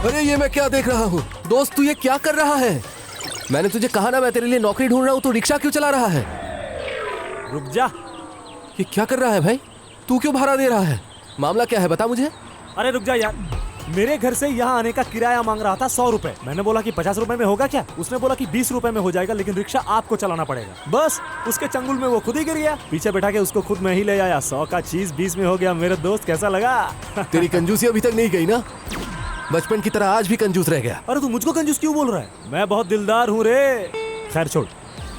अरे ये मैं क्या देख रहा हूँ? दोस्त तू ये क्या कर रहा है? मैंने तुझे कहा ना मैं तेरे लिए नौकरी ढूंढ रहा हूँ, तू रिक्शा क्यों चला रहा है? रुक जा। ये क्या कर रहा है भाई? तू क्यों भाड़ा दे रहा है? मामला क्या है बता मुझे। अरे रुक जा यार, मेरे घर से यहाँ आने का किराया मांग रहा था 100 रुपए। मैंने बोला कि 50 रुपए में होगा क्या? उसने बोला कि 20 रुपए में हो जाएगा, लेकिन रिक्शा आपको चलाना पड़ेगा। बस उसके चंगुल में वो खुद ही गिर गया। पीछे बैठा के उसको खुद मैं ही ले आया। 100 का चीज 20 में हो गया। मेरे दोस्त कैसा लगा? तेरी कंजूसी अभी तक नहीं गई ना? बचपन की तरह आज भी कंजूस रह गया। अरे तू मुझको कंजूस क्यों बोल रहा है? मैं बहुत दिलदार हूँ रे। खैर छोड़,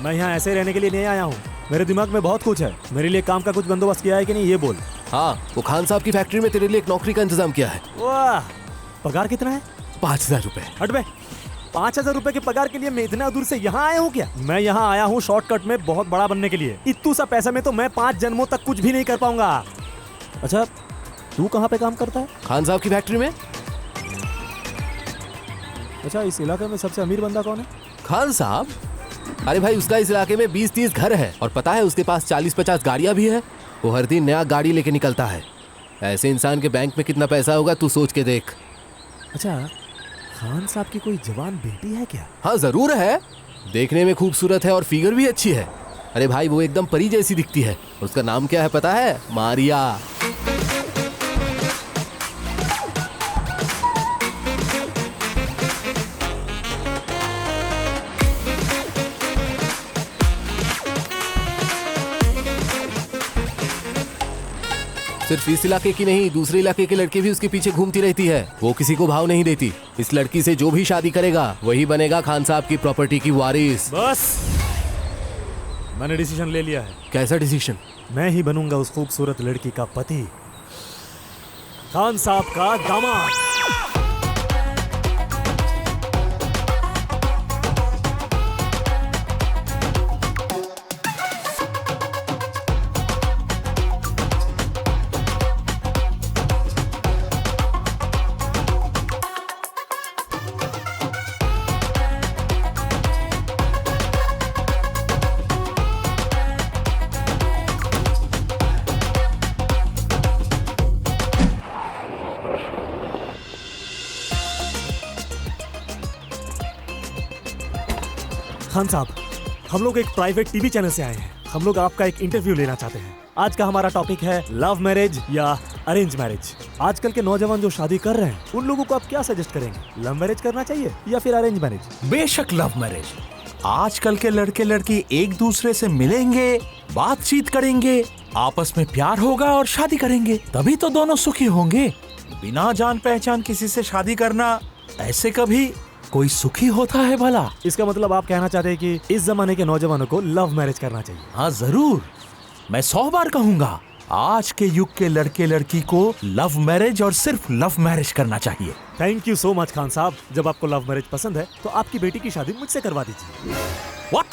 मैं यहाँ ऐसे रहने के लिए नहीं आया हूँ। मेरे दिमाग में बहुत कुछ है। मेरे लिए काम का कुछ बंदोबस्त किया है कि नहीं ये बोल। हाँ, वो खान साहब की फैक्ट्री में तेरे लिए एक नौकरी का इंतजाम किया है। वाह, पगार कितना है? 5000 रुपए। हट बे, 5000 रुपए के पगार के लिए मैं इतना दूर से यहाँ आया हूँ क्या? मैं यहाँ आया हूँ शॉर्टकट में बहुत बड़ा बनने के लिए। इतू सा पैसे में तो मैं 5 जन्मों तक कुछ भी नहीं कर पाऊंगा। अच्छा, तू कहाँ पे काम करता है? खान साहब की फैक्ट्री में। अच्छा, इस इलाके में सबसे अमीर बंदा कौन है? खान साहब? अरे भाई, उसका इस इलाके में 20-30 घर है और पता है उसके पास 40-50 गाड़ियां भी है। वो हर दिन नया गाड़ी लेके निकलता है। ऐसे इंसान के बैंक में कितना पैसा होगा तू सोच के देख। अच्छा, खान साहब की कोई जवान बेटी है क्या? हाँ जरूर है, देखने में खूबसूरत है और फिगर भी अच्छी है। अरे भाई, वो एकदम परी जैसी दिखती है। उसका नाम क्या है पता है? मारिया। सिर्फ इस इलाके की नहीं, दूसरे इलाके की लड़की भी उसके पीछे घूमती रहती है। वो किसी को भाव नहीं देती। इस लड़की से जो भी शादी करेगा वही बनेगा खान साहब की प्रॉपर्टी की वारिस। बस, मैंने डिसीजन ले लिया है। कैसा डिसीजन? मैं ही बनूंगा उस खूबसूरत लड़की का पति, खान साहब का दामाद। खान साहब, हम लोग एक प्राइवेट टीवी चैनल से आए हैं। हम लोग आपका एक इंटरव्यू लेना चाहते हैं। आज का हमारा टॉपिक है लव मैरिज या अरेंज मैरिज। आजकल के नौजवान जो शादी कर रहे हैं उन लोगों को आप क्या सजेस्ट करेंगे? लव मैरिज करना चाहिए या फिर अरेंज मैरिज? बेशक लव मैरिज। आजकल के लड़के लड़की एक दूसरे से मिलेंगे, बातचीत करेंगे, आपस में प्यार होगा और शादी करेंगे, तभी तो दोनों सुखी होंगे। बिना जान पहचान किसी से शादी करना, ऐसे कभी कोई सुखी होता है भला? इसका मतलब आप कहना चाहते हैं कि इस जमाने के नौजवानों को लव मैरिज करना चाहिए? हाँ जरूर, मैं 100 बार कहूँगा। आज के युग के लड़के लड़की को लव मैरिज और सिर्फ लव मैरिज करना चाहिए। Thank you so much Khan साहब। जब आपको लव मैरिज पसंद है तो आपकी बेटी की शादी मुझसे करवा दीजिए। व्हाट?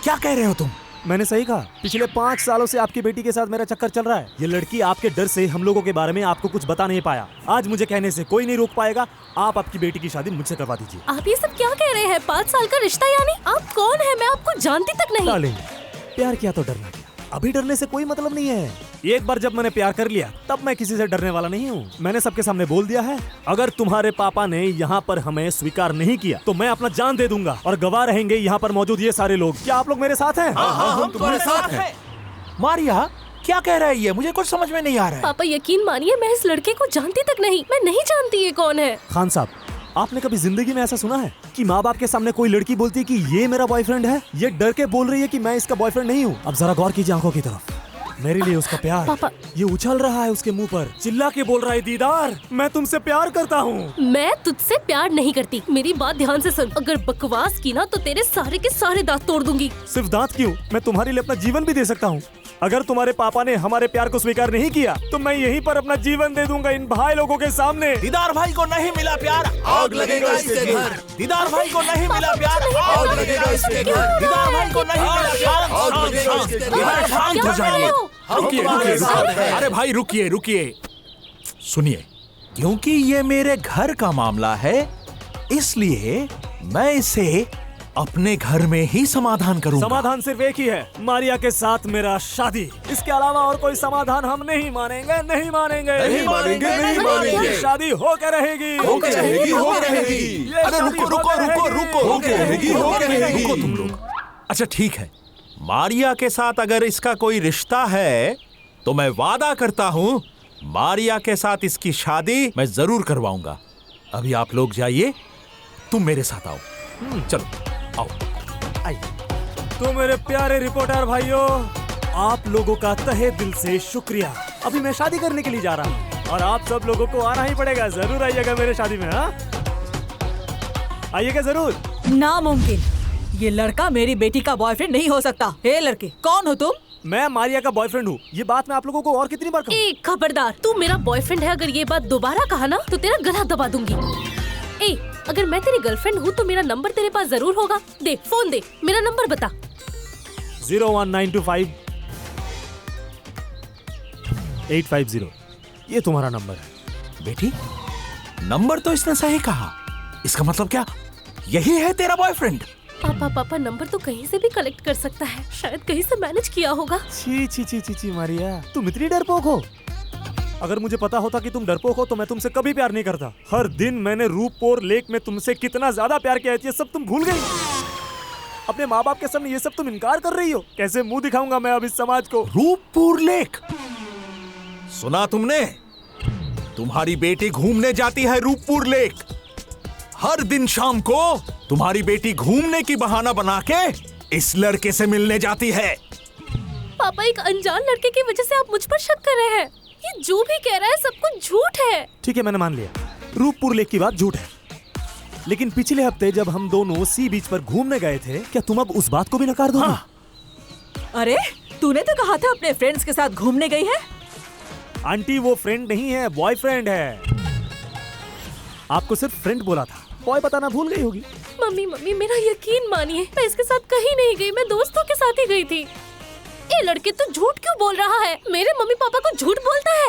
क्या कह रहे हो तुम? मैंने सही कहा। पिछले 5 सालों से आपकी बेटी के साथ मेरा चक्कर चल रहा है। ये लड़की आपके डर से हम लोगों के बारे में आपको कुछ बता नहीं पाया। आज मुझे कहने से कोई नहीं रोक पाएगा। आप आपकी बेटी की शादी मुझसे करवा दीजिए। आप ये सब क्या कह रहे हैं? 5 साल का रिश्ता यानी? आप कौन है? मैं आपको जानती तक नहीं। डार्लिंग, प्यार किया तो डरना क्या? अभी डरने से कोई मतलब नहीं है। एक बार जब मैंने प्यार कर लिया तब मैं किसी से डरने वाला नहीं हूँ। मैंने सबके सामने बोल दिया है, अगर तुम्हारे पापा ने यहाँ पर हमें स्वीकार नहीं किया तो मैं अपना जान दे दूंगा और गवाह रहेंगे यहाँ पर मौजूद ये सारे लोग। क्या आप लोग मेरे साथ हैं? हाँ, हम तुम्हारे साथ हैं। मारिया, क्या कह रहा है ये? मुझे कुछ समझ में नहीं आ रहा है। पापा यकीन मानिए, मैं इस लड़के को जानती तक नहीं। मैं नहीं जानती ये कौन है। खान साहब, आपने कभी जिंदगी में ऐसा सुना है कि माँ बाप के सामने कोई लड़की बोलती है कि ये मेरा बॉयफ्रेंड है? ये डर के बोल रही है कि मैं इसका बॉयफ्रेंड नहीं हूँ। अब जरा गौर कीजिए आंखों की तरफ। मेरे लिए उसका प्यार पापा, ये उछल रहा है उसके मुंह पर, चिल्ला के बोल रहा है, दीदार मैं तुमसे प्यार करता हूँ। मैं तुझसे प्यार नहीं करती। मेरी बात ध्यान से सुन। अगर बकवास की ना तो तेरे सारे के सारे दांत तोड़ दूंगी। सिर्फ दांत क्यों, मैं तुम्हारे लिए अपना जीवन भी दे सकता हूँ। अगर तुम्हारे पापा ने हमारे प्यार को स्वीकार नहीं किया तो मैं यहीं पर अपना जीवन दे दूंगा इन भाई लोगों के सामने। दीदार भाई को नहीं मिला प्यार, आग लगेगा इसके घर। दीदार भाई को नहीं मिला प्यार, आग लगेगा इसके घर। दीदार भाई को नहीं मिला प्यार, आग लगेगा इसके घर। शांत हो जाइए। रुकिए रुकिए रुकिए। अरे भाई रुकिए रुकिए, सुनिए। क्योंकि ये मेरे घर का मामला है, इसलिए मैं इसे अपने घर में ही समाधान करूंगा। समाधान सिर्फ एक ही है, मारिया के साथ मेरा शादी। इसके अलावा और कोई समाधान हम नहीं मानेंगे, नहीं मानेंगे, नहीं मानेंगे, नहीं मानेंगे। ये शादी होकर रहेगी, होके रहेगी, होके रहेगी। ये अरे शादी रुको, रुको, होकर रुको, रहेगी। रुको, होके रहेगी, होके रहेगी। रुको तुम लोग। अच्छा ठीक है, मारिया के साथ अगर इसका कोई रिश्ता है तो मैं वादा करता हूँ मारिया के साथ इसकी शादी मैं जरूर करवाऊंगा। अभी आप लोग जाइए, तुम मेरे साथ आओ। चलो आओ। आइए। तो मेरे प्यारे रिपोर्टर भाइयों, आप लोगों का तहे दिल से शुक्रिया। अभी मैं शादी करने के लिए जा रहा हूँ और आप सब लोगों को आना ही पड़ेगा। जरूर आइएगा मेरे शादी में। हाँ, आइएगा जरूर। नामुमकिन, ये लड़का मेरी बेटी का बॉयफ्रेंड नहीं हो सकता। हे लड़के, कौन हो तुम? मैं मारिया का बॉयफ्रेंड हूँ। ये बात मैं आप लोगों को और कितनी बार कहूँ? ए खबरदार, तू मेरा बॉयफ्रेंड है। अगर ये बात दोबारा कहा ना तो तेरा गला दबा दूंगी। ए, अगर मैं तेरी गर्लफ्रेंड हूँ तो मेरा नंबर तेरे पास जरूर होगा। दे फोन दे, मेरा नंबर बता। 01925 850, ये तुम्हारा नंबर है। बेटी, नंबर तो इसने सही कहा। इसका मतलब क्या यही है तेरा बॉयफ्रेंड? पापा नंबर तो कहीं से भी कलेक्ट कर सकता है। शायद कहीं से मैनेज किया होगा। छी छी छी छी छी मारिया, तुम इतनी डरपोक हो। अगर मुझे पता होता कि तुम डरपोक हो तो मैं तुमसे कभी प्यार नहीं करता। हर दिन मैंने रूपपोर लेक में तुमसे कितना ज्यादा प्यार किया है, ये सब तुम भूल गई। अपने माँ बाप के सामने ये सब तुम इनकार कर रही हो। कैसे मुंह दिखाऊंगा मैं अब इस समाज को? रूपपुर लेक, सुना तुमने? तुम्हारी बेटी घूमने जाती है रूपपुर लेक। हर दिन शाम को तुम्हारी बेटी घूमने की बहाना बना के इस लड़के से मिलने जाती है। पापा, एक अनजान लड़के की वजह से आप मुझ पर शक कर रहे हैं। ये जो भी कह रहा है सब कुछ झूठ है। ठीक है, मैंने मान लिया रूपपुर लेक की बात झूठ है। लेकिन पिछले हफ्ते जब हम दोनों सी बीच पर घूमने गए थे, क्या तुम अब उस बात को भी नकार दोगे? हाँ। अरे, तूने तो कहा था अपने फ्रेंड्स के साथ घूमने गई है। आंटी, वो फ्रेंड नहीं है, बॉयफ्रेंड है। आपको सिर्फ फ्रेंड बोला था, बॉय बताना भूल गई होगी। मम्मी मेरा यकीन मानिए, मैं इसके साथ कहीं नहीं गई। मैं दोस्तों के साथ ही गई थी। ये लड़के तो झूठ क्यों बोल रहा है? मेरे मम्मी पापा को झूठ बोलता है।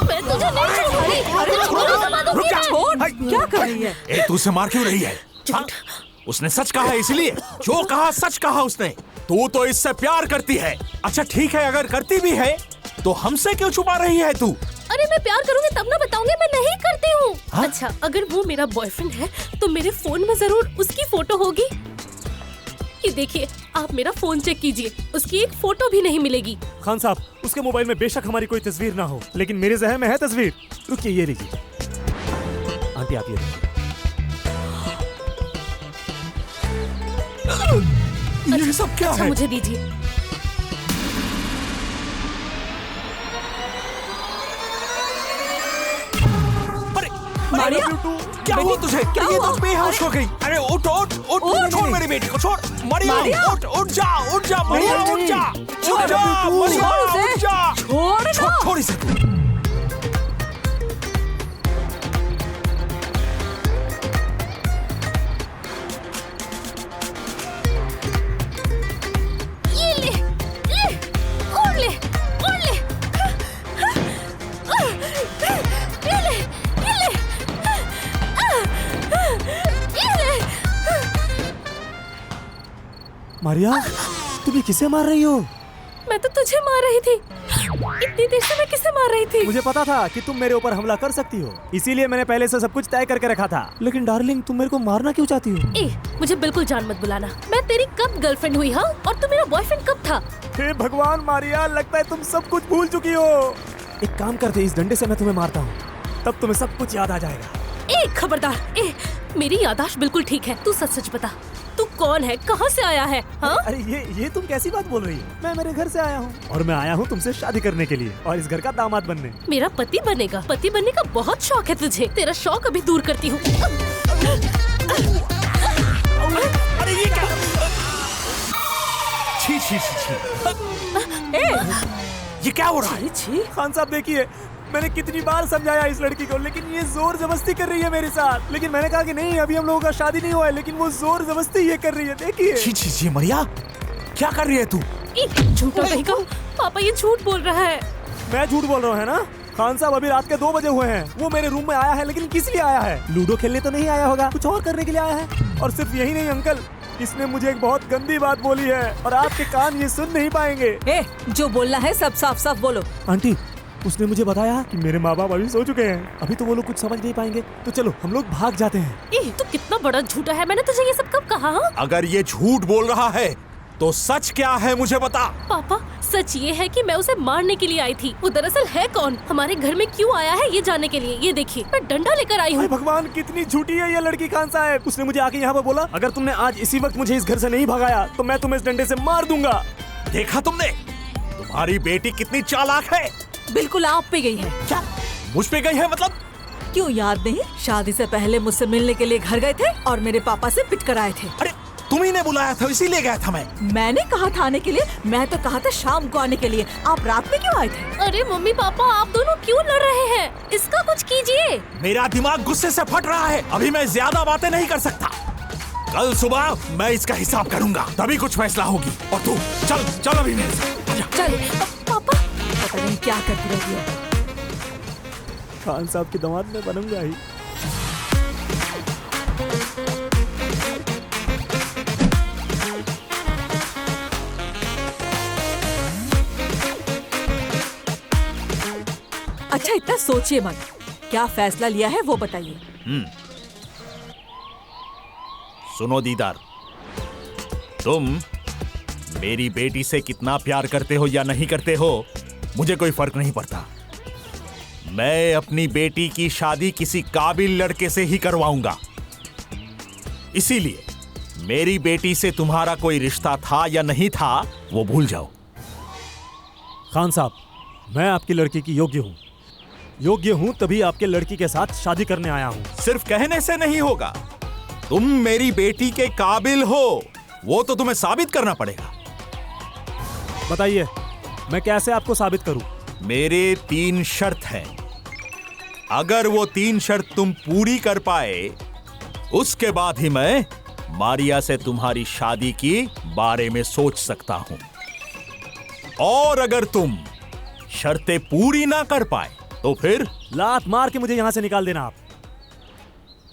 मैं तुझे नहीं छोड़ूंगी। रुक जा। छोड़, क्या कर रही है? ए, तू उसे मार क्यों रही है? हाँ? उसने सच कहा है, इसलिए जो कहा सच कहा उसने। तू तो इससे प्यार करती है। अच्छा ठीक है, अगर करती भी है तो हमसे क्यों छुपा रही है तू? अरे मैं प्यार करूंगी तब ना बताऊंगी। मैं नहीं करती हूँ। हाँ? अच्छा, अगर वो मेरा बॉयफ्रेंड है तो मेरे फोन में जरूर उसकी फोटो होगी। ये देखिए, आप मेरा फोन चेक कीजिए, उसकी एक फोटो भी नहीं मिलेगी। खान साहब, उसके मोबाइल में बेशक हमारी कोई तस्वीर ना हो, लेकिन मेरे जहन में है तस्वीर। रुकिए, ये लीजिए। आंटी आप ये ये सब क्या अच्छा, है? मुझे दीजिए। मारिया, क्या हुआ तुझे? क्या ये हुआ? तो बेहोश हो गई। अरे उठ उठ उठ, उठ। छोड़ मेरी बेटी को, छोड़। मारिया, मारिया। उठ उठ जा, उठ जा मारिया, उठ जा, छोड़, उठ जा मारिया, छोड़ उसे। उठ जा। छोड़ ना। छोड़ इसे तू। ये ले, और ले, और ले। ये ले, ये ले। मारिया, तुम ये किसे मार रही हो? मैं तो तुझे मार रही थी। इतनी देर से मैं किसे मार रही थी? मुझे पता था कि तुम मेरे ऊपर हमला कर सकती हो, इसीलिए मैंने पहले से सब कुछ तय करके रखा था। लेकिन डार्लिंग, तुम मेरे को मारना क्यों चाहती हो? ए, मुझे बिल्कुल जान मत बुलाना। मैं तेरी कब गर्लफ्रेंड हुई? हाँ, और तू मेरा बॉयफ्रेंड कब था? हे भगवान मारिया, लगता है तुम सब कुछ भूल चुकी हो। एक काम करते, इस डंडे से मैं तुम्हें मारता हूँ, तब तुम्हें सब कुछ याद आ जाएगा। ए खबरदार, ए मेरी याददाश्त बिल्कुल ठीक है। तू सच सच बता, तू कौन है, कहाँ से आया है? हाँ? अरे ये तुम कैसी बात बोल रही हो? मैं मेरे घर से आया हूँ और मैं आया हूँ तुमसे शादी करने के लिए और इस घर का दामाद बनने। मेरा पति बनेगा? पति बनने का बहुत शौक है तुझे। तेरा शौक अभी दूर करती हूँ। अरे ये क्या? छी छी छी छी। ये क्या हो रहा है? छी, खान साहब देखिए, मैंने कितनी बार समझाया इस लड़की को, लेकिन ये जोर जबरदस्ती कर रही है मेरे साथ। लेकिन मैंने कहा कि नहीं, अभी हम लोगों का शादी नहीं हुआ है, लेकिन वो जोर जबरदस्ती ये कर रही है। देखिए। छी छी छी मारिया, क्या कर रही है तू? झूठा कहीं का। पापा ये झूठ बोल रहा है। मैं झूठ बोल रहा हूँ, है ना? खान साहब अभी रात के 2 बजे हुए हैं। वो मेरे रूम में आया है, लेकिन किस लिए आया है? लूडो खेलने तो नहीं आया होगा, कुछ और करने के लिए आया है। और सिर्फ यही नहीं अंकल, इसने मुझे एक बहुत गंदी बात बोली है और आपके कान ये सुन नहीं पाएंगे। जो बोलना है सब साफ साफ बोलो। आंटी, उसने मुझे बताया कि मेरे माँ बाप अभी सो चुके हैं, अभी तो वो लोग कुछ समझ नहीं पाएंगे, तो चलो हम लोग भाग जाते हैं। तू कितना बड़ा झूठा है, मैंने तुझे ये सब कब कहा? अगर ये झूठ बोल रहा है तो सच क्या है मुझे बता। पापा, सच ये है कि मैं उसे मारने के लिए आई थी। वो दरअसल है कौन, हमारे घर में क्यों आया है ये जानने के लिए। ये देखिए, मैं डंडा लेकर आई हूँ। भगवान, कितनी झूठी है ये लड़की खान साहब। उसने मुझे आके यहाँ पर बोला, अगर तुमने आज इसी वक्त मुझे इस घर से नहीं भगाया तो मैं तुम्हें इस डंडे से मार दूंगा। देखा तुमने, तुम्हारी बेटी कितनी चालाक है। बिल्कुल आप पे गई है। क्या मुझ पे गई है मतलब? क्यों याद नहीं, शादी से पहले मुझसे मिलने के लिए घर गए थे और मेरे पापा से पिट कर आए थे। अरे तुम्ही ने बुलाया था, इसीलिए गया था मैं। मैंने कहा था आने के लिए, मैं तो कहा था शाम को आने के लिए। आप रात में क्यों आए थे? अरे मम्मी पापा, आप दोनों क्यों लड़ रहे हैं? इसका कुछ कीजिए। मेरा दिमाग गुस्से से फट रहा है, अभी मैं ज्यादा बातें नहीं कर सकता। कल सुबह मैं इसका हिसाब करूंगा, तभी कुछ फैसला होगी। और तू चल चल अभी मेरे साथ आजा। चल पापा, पता नहीं क्या करती रहती है। खान साहब की दामाद में बनूंगा ही। अच्छा, इतना सोचिए मत, क्या फैसला लिया है वो बताइए। सुनो दीदार, तुम मेरी बेटी से कितना प्यार करते हो या नहीं करते हो मुझे कोई फर्क नहीं पड़ता। मैं अपनी बेटी की शादी किसी काबिल लड़के से ही करवाऊंगा। इसीलिए मेरी बेटी से तुम्हारा कोई रिश्ता था या नहीं था वो भूल जाओ। खान साहब, मैं आपकी लड़की की योग्य हूँ, तभी आपके लड़की के साथ शादी करने आया हूँ। सिर्फ कहने से नहीं होगा, तुम मेरी बेटी के काबिल हो, वो तो तुम्हें साबित करना पड़ेगा। बताइए, मैं कैसे आपको साबित करूं? मेरे 3 शर्त हैं। अगर वो 3 शर्त तुम पूरी कर पाए, उसके बाद ही मैं मारिया से तुम्हारी शादी की बारे में सोच सकता हूं। और अगर तुम शर्तें पूरी ना कर पाए तो फिर लात मार के मुझे यहाँ से निकाल देना। आप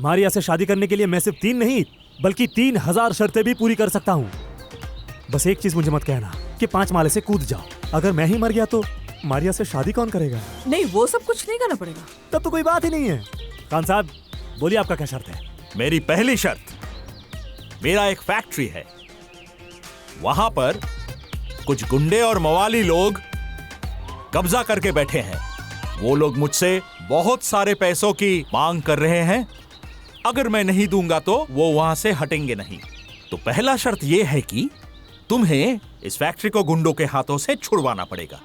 मारिया से शादी करने के लिए मैं सिर्फ 3 नहीं बल्कि 3000 शर्तें भी पूरी कर सकता हूँ। बस एक चीज मुझे मत कहना कि 5 माले से कूद जाओ। अगर मैं ही मर गया तो मारिया से शादी कौन करेगा? नहीं, वो सब कुछ नहीं करना पड़ेगा। तब तो कोई बात ही नहीं है। खान साहब, बोलिए आपका क्या शर्त है? मेरी पहली शर्त, मेरा एक फैक्ट्री है, वहां पर कुछ गुंडे और मवाली लोग कब्जा करके बैठे हैं। वो लोग मुझसे बहुत सारे पैसों की मांग कर रहे हैं। अगर मैं नहीं दूंगा तो वो वहां से हटेंगे नहीं। तो पहला शर्त यह है कि तुम्हें इस फैक्ट्री को गुंडों के हाथों से छुड़वाना पड़ेगा,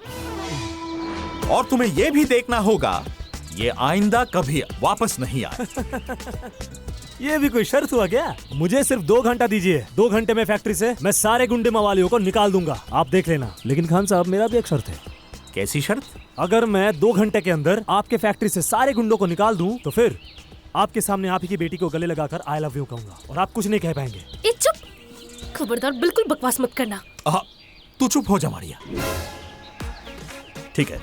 और तुम्हें यह भी देखना होगा ये आइंदा कभी वापस नहीं आए। ये भी कोई शर्त हुआ क्या? मुझे सिर्फ 2 घंटा दीजिए। 2 घंटे में फैक्ट्री से मैं सारे गुंडे मवालियों को निकाल दूंगा, आप देख लेना। लेकिन खान साहब, मेरा भी एक शर्त है। कैसी शर्त? अगर मैं 2 घंटे के अंदर आपके फैक्ट्री से सारे गुंडों को निकाल दूं, तो फिर आपके सामने आप ही की बेटी को गले लगाकर आई लव यू कहूंगा और आप कुछ नहीं कह पाएंगे। ए चुप, खबरदार, बिल्कुल बकवास मत करना। तू चुप हो जा मारिया। ठीक है,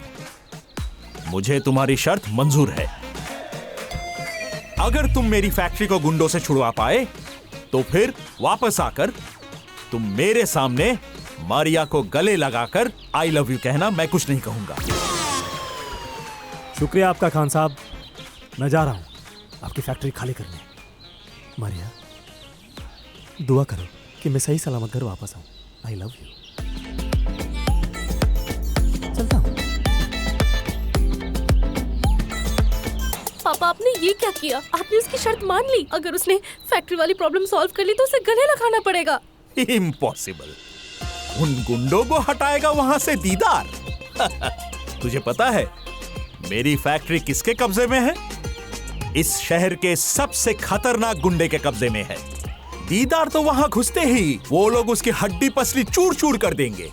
मुझे तुम्हारी शर्त मंजूर है। अगर तुम मेरी फैक्ट्री को गुंडों से छुड़वा पाए तो फिर वापस आकर तुम मेरे सामने मारिया को गले लगाकर आई लव यू कहना। मैं कुछ नहीं कहूंगा। शुक्रिया आपका खान साहब, मैं जा रहा हूं आपकी फैक्ट्री खाली करने। मारिया, दुआ करो कि मैं सही सलामत घर वापस आऊं। आई लव यू। चलता हूं। पापा, आपने ये क्या किया? आपने उसकी शर्त मान ली। अगर उसने फैक्ट्री वाली प्रॉब्लम सॉल्व कर ली तो उसे गले लगाना पड़ेगा। इम्पॉसिबल। उन गुंडों को हटाएगा वहां से दीदार? तुझे पता है मेरी फैक्ट्री किसके कब्जे में है? इस शहर के सबसे खतरनाक गुंडे के कब्जे में है। दीदार तो वहां घुसते ही वो लोग उसकी हड्डी पसली चूर चूर कर देंगे।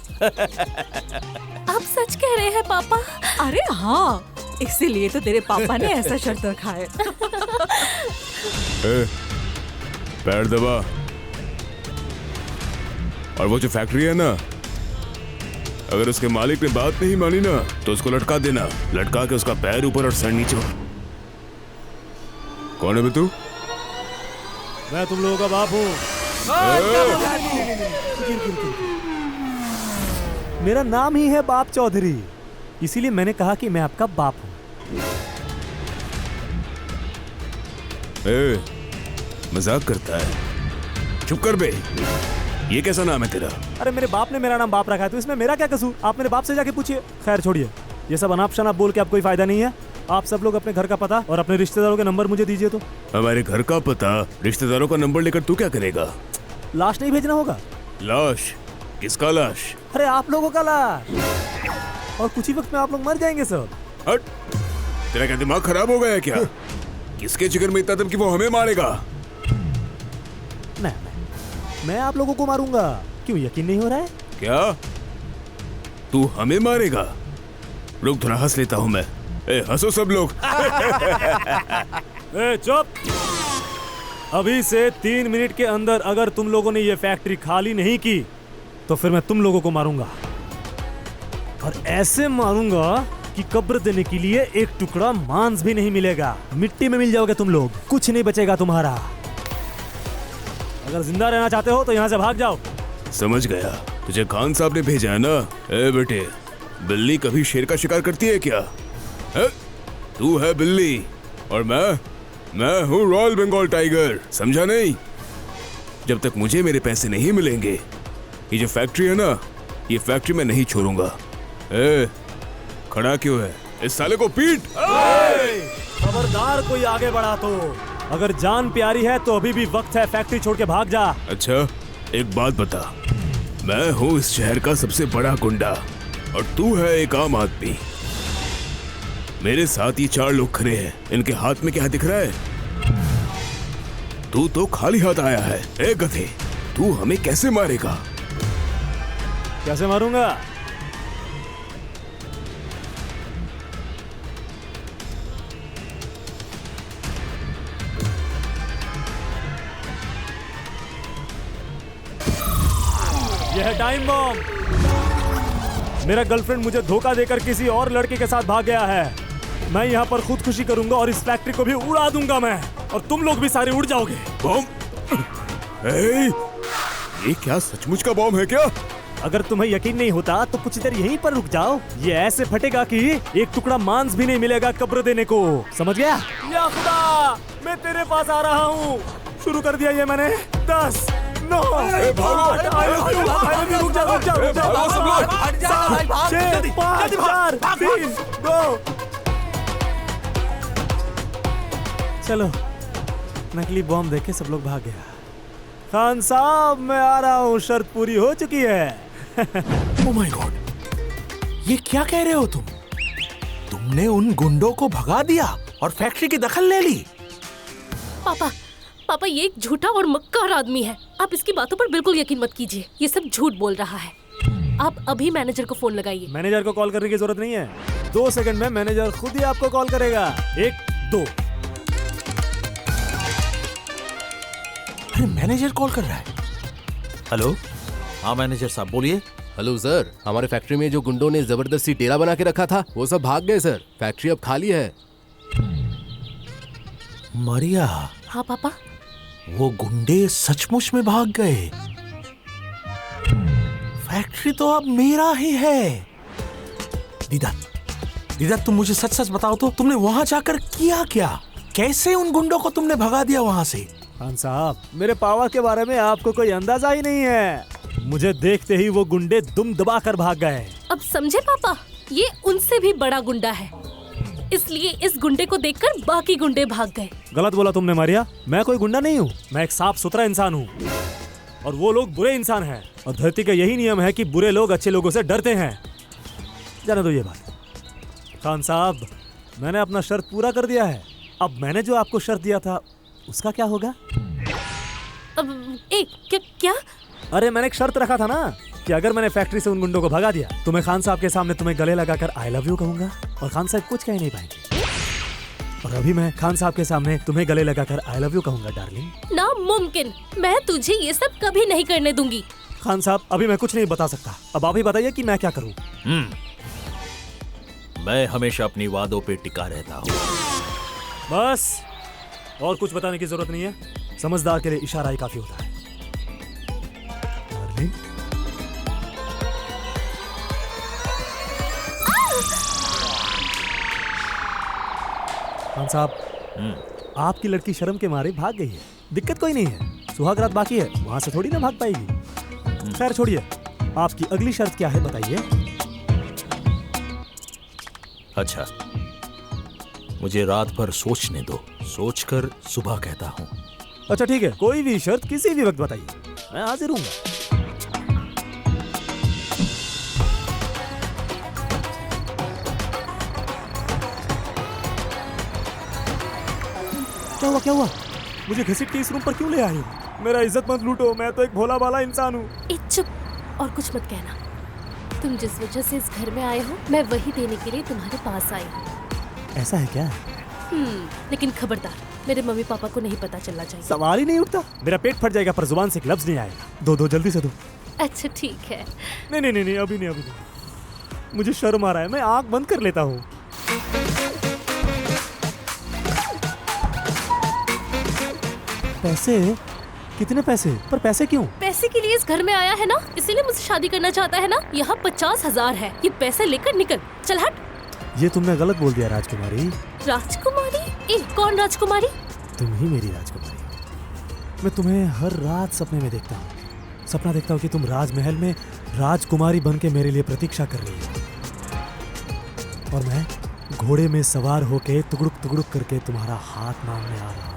आप सच कह रहे हैं पापा? अरे हाँ, इसीलिए तो तेरे पापा ने ऐसा शर्त रखा है। पैर दबा। और वो जो फैक्ट्री है ना, अगर उसके मालिक ने बात नहीं मानी ना तो उसको लटका देना। लटका के उसका पैर ऊपर और सर नीचे। कौन है बे तू? मैं तुम लोगों का बाप हूँ। मेरा नाम ही है बाप चौधरी, इसीलिए मैंने कहा कि मैं आपका बाप हूँ। मजाक करता है, चुप कर बे। ये कैसा नाम है तेरा? अरे मेरे बाप ने मेरा नाम बाप रखा है तो इसमें मेरा क्या कसूर? आप मेरे बाप से जाके पूछिए। खैर छोड़िए, ये सब अनाप शनाप बोल के अब कोई फायदा नहीं है। आप सब लोग अपने घर का पता और अपने रिश्तेदारों के नंबर मुझे दीजिए। तो हमारे घर का पता, रिश्तेदारों का नंबर लेकर तू क्या करेगा? लाश नहीं भेजना होगा? लाश? किसका लाश? अरे आप लोगों का लाश, और कुछ ही वक्त में आप लोग मर जाएंगे सब। हट, तेरा क्या दिमाग खराब हो गया है क्या? किसके जिगर में इतना दम कि वो हमें मारेगा? नहीं, मैं आप लोगों को मारूंगा। क्यों यकीन नहीं हो रहा है? क्या तू हमें मारेगा? रुक थोड़ा हंस लेता हूँ मैं। हंसो सब लोग। चुप। अभी से 3 मिनट के अंदर अगर तुम लोगों ने ये फैक्ट्री खाली नहीं की तो फिर मैं तुम लोगों को मारूंगा, और ऐसे मारूंगा कि कब्र देने के लिए एक टुकड़ा मांस भी नहीं मिलेगा। मिट्टी में मिल जाओगे तुम लोग, कुछ नहीं बचेगा तुम्हारा। अगर जिंदा रहना चाहते हो तो यहाँ से भाग जाओ। समझ गया, तुझे खान साहब ने भेजा है ना? बेटे, बिल्ली कभी शेर का शिकार करती है क्या? तू है बिल्ली और मैं हूँ रॉयल बंगाल टाइगर, समझा नहीं? जब तक मुझे मेरे पैसे नहीं मिलेंगे ये जो फैक्ट्री है ना, ये फैक्ट्री मैं नहीं छोड़ूंगा। खड़ा क्यों है? इस साले को पीट। खबरदार कोई आगे बढ़ा तो अगर जान प्यारी है तो अभी भी वक्त है, फैक्ट्री छोड़ के भाग जा। अच्छा, एक बात बता, मैं हूँ इस शहर का सबसे बड़ा गुंडा और तू है एक आम आदमी। मेरे साथ ये 4 लोग खड़े हैं, इनके हाथ में क्या दिख रहा है? तू तो खाली हाथ आया है। ए गधे, तू हमें कैसे मारेगा? कैसे मारूंगा? यह है टाइम बॉम्ब। मेरा गर्लफ्रेंड मुझे धोखा देकर किसी और लड़के के साथ भाग गया है। मैं यहाँ पर खुदकुशी करूंगा और इस फैक्ट्री को भी उड़ा दूंगा मैं, और तुम लोग भी सारे उड़ जाओगे। बॉम्ब? ये क्या सचमुच का बॉम्ब है क्या? अगर तुम्हें यकीन नहीं होता तो कुछ देर यहीं पर रुक जाओ। ये ऐसे फटेगा कि एक टुकड़ा मांस भी नहीं मिलेगा कब्र देने को, समझ गया? या खुदा, मैं तेरे पास आ रहा हूँ। शुरू कर दिया ये मैंने। 10, 9, 8, रुक जाओ 7, 6, 5, 4, 3, 2। चलो, नकली बॉम्ब देखे सब लोग भाग गया। खान साहब मैं आ रहा हूँ, शर्त पूरी हो चुकी है। ओह माय गॉड, ये क्या कह रहे हो तुम? तुमने उन गुंडों को भगा दिया और फैक्ट्री की दखल ले ली? पापा ये एक झूठा और मक्कार आदमी है। आप इसकी बातों पर बिल्कुल यकीन मत कीजिए, ये सब झूठ बोल रहा है। आप अभी मैनेजर को फोन लगाइए। मैनेजर को कॉल करने की जरूरत नहीं है, 2 सेकंड में मैनेजर खुद ही आपको कॉल करेगा। 1, 2। अरे मैनेजर कॉल कर रहा है। हेलो, हाँ मैनेजर साहब बोलिए। हेलो सर, हमारे फैक्ट्री में जो गुंडों ने जबरदस्ती डेरा बना के रखा था वो सब भाग गए सर। फैक्ट्री अब खाली है। मारिया, हाँ पापा। वो गुंडे सचमुच में भाग गए। फैक्ट्री तो अब मेरा ही है। दीदा तुम मुझे सच सच बताओ तो, तुमने वहां जाकर किया क्या? कैसे उन गुंडों को तुमने भगा दिया वहां से? खान साहब, मेरे पावर के बारे में आपको कोई अंदाजा ही नहीं है। मुझे देखते ही वो गुंडे दुम दबा कर भाग गए। अब समझे पापा, ये उनसे भी बड़ा गुंडा है, इसलिए इस गुंडे को देखकर बाकी गुंडे भाग गए। गलत बोला तुमने मारिया, मैं कोई गुंडा नहीं हूँ। मैं एक साफ सुथरा इंसान हूँ और वो लोग बुरे इंसान हैं, और धरती का यही नियम है कि बुरे लोग अच्छे लोगों से डरते हैं। जाने दो ये बात। खान साहब, मैंने अपना शर्त पूरा कर दिया है। अब मैंने जो आपको शर्त दिया था उसका क्या होगा? अब क्या? अरे मैंने एक शर्त रखा था ना कि अगर मैंने फैक्ट्री से उन गुंडों को भगा दिया तो मैं खान साहब के सामने तुम्हें गले लगाकर आई लव यू कहूंगा, और खान साहब कुछ कह नहीं पाएंगे। और अभी मैं खान साहब के सामने तुम्हें गले लगाकर आई लव यू कहूंगा डार्लिंग। नामुमकिन, मैं तुझे ये सब कभी नहीं करने दूंगी। खान साहब, अभी मैं कुछ नहीं बता सकता। अब आप ही बताइए कि मैं क्या करूं। मैं हमेशा अपनी वादों पे टिका रहता हूँ। बस, और कुछ बताने की जरूरत नहीं है। समझदार के लिए इशारा ही काफी होता है। खान साहब, आपकी लड़की शर्म के मारे भाग गई है। दिक्कत कोई नहीं है, सुहाग रात बाकी है, वहां से थोड़ी ना भाग पाएगी। खैर छोड़िए, आपकी अगली शर्त क्या है बताइए। अच्छा, मुझे रात भर सोचने दो, सोचकर सुबह कहता हूँ। अच्छा ठीक है, कोई भी शर्त किसी भी वक्त बताइए, मैं हाजिर हूँ। क्या हुआ? मुझे घसीट के इस रूम पर क्यों ले आए हो? मेरा इज्जत मत लूटो, मैं तो एक भोला भाला इंसान हूँ। चुप, और कुछ मत कहना। तुम जिस वजह से इस घर में आए हो, मैं वही देने के लिए तुम्हारे पास आई हूँ। ऐसा है क्या? लेकिन खबरदार, मेरे मम्मी पापा को नहीं पता चलना चाहिए। सवाल ही नहीं उठता। मेरा पेट फट जाएगा पर जुबान से एक लफ्ज नहीं आएगा। दो जल्दी से दो। अच्छा ठीक है। नहीं, अभी नहीं। मुझे शर्म आ रहा है, मैं आँख बंद कर लेता हूँ। पैसे? कितने पैसे? पर पैसे क्यों? पैसे के लिए इस घर में आया है ना, इसीलिए मुझसे शादी करना चाहता है ना। यहाँ 50,000 है, ये पैसे लेकर निकल। चल हट। ये तुमने गलत बोल दिया राजकुमारी। राजकुमारी? कौन राजकुमारी? तुम ही मेरी राजकुमारी हो। मैं तुम्हें हर रात सपने में देखता हूँ। सपना देखता हूँ कि तुम राजमहल में राजकुमारी बन के मेरे लिए प्रतीक्षा कर रही हो, और मैं घोड़े में सवार होके तुगड़ुक तुगड़ुक करके तुम्हारा हाथ मांगने आ रहा हूँ।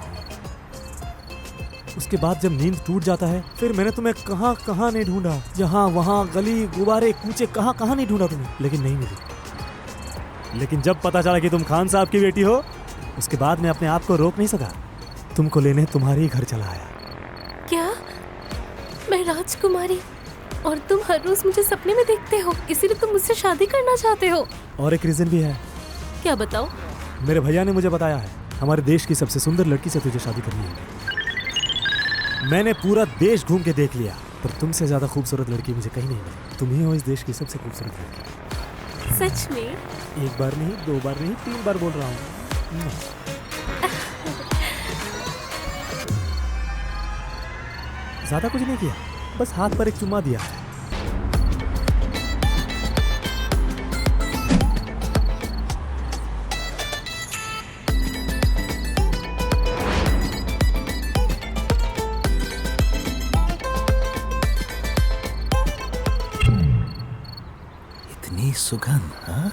उसके बाद जब नींद टूट जाता है, फिर मैंने तुम्हें कहाँ नहीं ढूंढा, यहाँ वहाँ गली गुब्बारे कूचे कहाँ नहीं ढूंढा तुम्हें, लेकिन नहीं मिली। लेकिन जब पता चला कि तुम खान साहब की बेटी हो, उसके बाद मैं अपने आप को रोक नहीं सका, तुमको लेने तुम्हारे ही घर चला आया। क्या? मैं राजकुमारी और तुम हर रोज मुझे सपने में देखते हो, इसीलिए तुम मुझसे शादी करना चाहते हो? और एक रीजन भी है। क्या बताओ? मेरे भैया ने मुझे बताया है, हमारे देश की सबसे सुंदर लड़की से तुझे शादी करनी है। मैंने पूरा देश घूम के देख लिया, पर तुमसे ज्यादा खूबसूरत लड़की मुझे कहीं नहीं मिली। तुम ही हो इस देश की सबसे खूबसूरत लड़की। सच में? एक बार नहीं, 2 बार नहीं, 3 बार बोल रहा हूँ। ज्यादा कुछ नहीं किया, बस हाथ पर एक चुम्मा दिया। इतनी सुगंध, हाँ?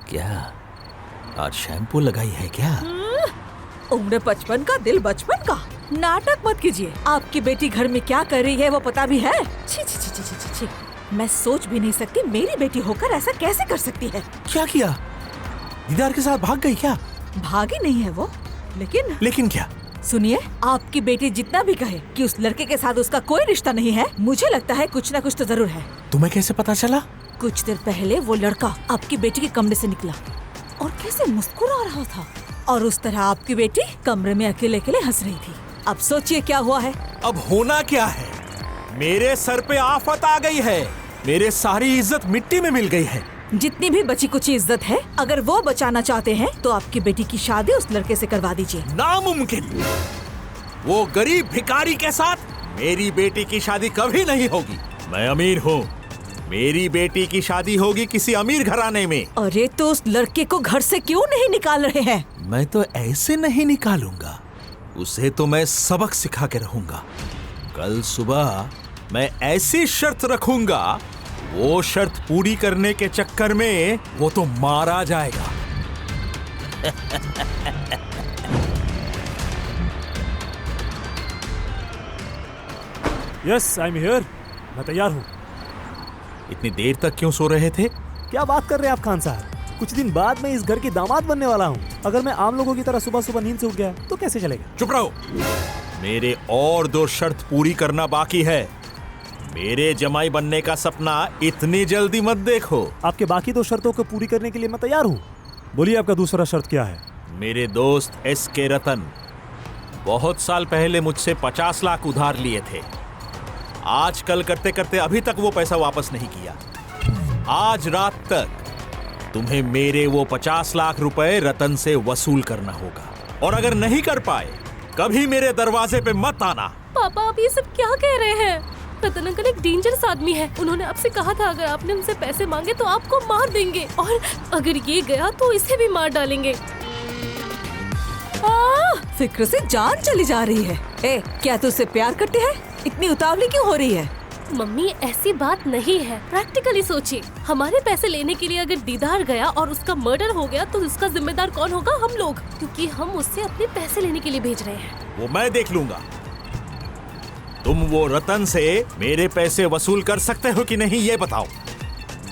क्या आज शैम्पू लगाई है क्या? उम्र 55 का, दिल बचपन का। नाटक मत कीजिए। आपकी बेटी घर में क्या कर रही है वो पता भी है? छी छी छी छी छी छी। मैं सोच भी नहीं सकती मेरी बेटी होकर ऐसा कैसे कर सकती है। क्या किया? दीदार के साथ भाग गई क्या? भागी नहीं है वो, लेकिन क्या? सुनिए, आपकी बेटी जितना भी कहे कि उस लड़के के साथ उसका कोई रिश्ता नहीं है, मुझे लगता है कुछ ना कुछ तो जरूर है। तुम्हें कैसे पता चला? कुछ देर पहले वो लड़का आपकी बेटी के कमरे से निकला और कैसे मुस्कुरा रहा था, और उस तरह आपकी बेटी कमरे में अकेले अकेले हंस रही थी। अब सोचिए क्या हुआ है। अब होना क्या है? मेरे सर पे आफत आ गई है, मेरे सारी इज्जत मिट्टी में मिल गई है। जितनी भी बची कुछ इज्जत है, अगर वो बचाना चाहते हैं तो आपकी बेटी की शादी उस लड़के से करवा दीजिए। नामुमकिन। वो गरीब भिखारी के साथ मेरी बेटी की शादी कभी नहीं होगी। मैं अमीर हूँ, मेरी बेटी की शादी होगी किसी अमीर घराने में। अरे तो उस लड़के को घर से क्यों नहीं निकाल रहे हैं? मैं तो ऐसे नहीं निकालूंगा, उसे तो मैं सबक सिखा के रहूंगा। कल सुबह मैं ऐसी शर्त रखूंगा, वो शर्त पूरी करने के चक्कर में वो तो मारा जाएगा। Yes, I am here. मैं तैयार हूँ। इतनी देर तक क्यों सो रहे थे? क्या बात कर रहे हैं आप खान साहब? कुछ दिन बाद मैं इस घर की दामाद बनने वाला हूँ। अगर मैं आम लोगों की तरह सुबह सुबह नींद से उठ गया तो कैसे चलेगा? चुप रहो। मेरे और 2 शर्त पूरी करना बाकी है। मेरे जमाई बनने का सपना इतनी जल्दी मत देखो। आपके बाकी 2 शर्तों को पूरी करने के लिए मैं तैयार हूँ। बोलिए आपका दूसरा शर्त क्या है? मेरे दोस्त SK रतन बहुत साल पहले मुझसे 50 लाख उधार लिए थे। आजकल करते करते अभी तक वो पैसा वापस नहीं किया। आज रात तक तुम्हें मेरे वो 50 लाख रुपए रतन से वसूल करना होगा, और अगर नहीं कर पाए कभी मेरे दरवाजे पे मत आना। पापा आप ये सब क्या कह रहे हैं? रतन अंकल एक डेंजरस आदमी है। उन्होंने आपसे कहा था अगर आपने उनसे पैसे मांगे तो आपको मार देंगे, और अगर ये गया तो इसे भी मार डालेंगे। फिक्र से जान चली जा रही है। ए, क्या तू उससे प्यार करती है? इतनी उतावली क्यों हो रही है? मम्मी ऐसी बात नहीं है, प्रैक्टिकली सोचिए। हमारे पैसे लेने के लिए अगर दीदार गया और उसका मर्डर हो गया तो उसका जिम्मेदार कौन होगा? हम लोग, क्योंकि हम उससे अपने पैसे लेने के लिए भेज रहे हैं। वो मैं देख लूंगा। तुम वो रतन से मेरे पैसे वसूल कर सकते हो कि नहीं ये बताओ,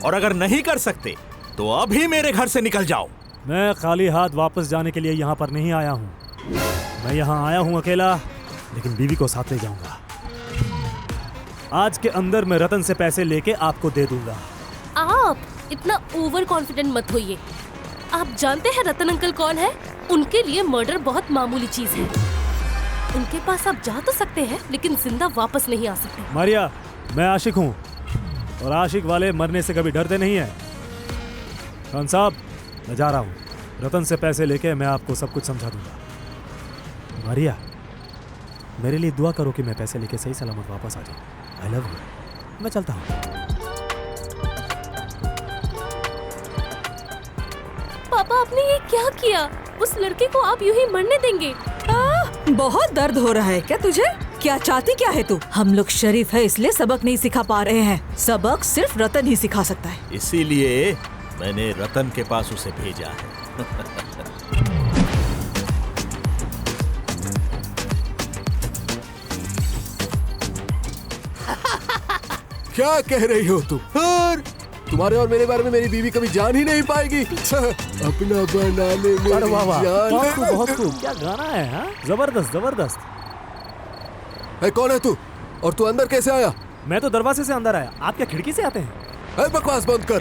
और अगर नहीं कर सकते तो अभी मेरे घर से निकल जाओ। मैं खाली हाथ वापस जाने के लिए यहाँ पर नहीं आया हूँ। मैं यहाँ आया हूँ अकेला, लेकिन बीवी को साथ ले जाऊंगा। आज के अंदर मैं रतन से पैसे लेके आपको दे दूंगा। आप इतना ओवर कॉन्फिडेंट मत होइए। आप जानते हैं रतन अंकल कौन है? उनके लिए मर्डर बहुत मामूली चीज है। उनके पास आप जा तो सकते हैं, लेकिन जिंदा वापस नहीं आ सकते। मारिया, मैं आशिक हूँ और आशिक वाले मरने से कभी डरते नहीं हैं। खान साहब, मैं जा रहा हूँ। रतन से पैसे लेके मैं आपको सब कुछ समझा दूंगा। मारिया, मेरे लिए दुआ करो कि मैं पैसे लेके सही सलामत वापस आ जाऊँ। आई लव यू। मैं चलता हूँ। पापा, आपने ये क्या किया? उस लड़के को आप यूं ही मरने देंगे? बहुत दर्द हो रहा है क्या तुझे? क्या चाहती क्या है तू? हम लोग शरीफ है इसलिए सबक नहीं सिखा पा रहे हैं। सबक सिर्फ रतन ही सिखा सकता है। इसीलिए मैंने रतन के पास उसे भेजा है। क्या कह रही हो तुम? तुम्हारे और मेरे बारे में मेरी बीवी कभी जान ही नहीं पाएगी। अपना बनाने में अरे वाह वाह, बहुत खूब, बहुत जान। खूब। क्या गाना है, हाँ? जबरदस्त जबरदस्त। कौन है तू? और तू अंदर कैसे आया? मैं तो दरवाजे से अंदर आया, आप क्या खिड़की से आते हैं? बकवास बंद कर।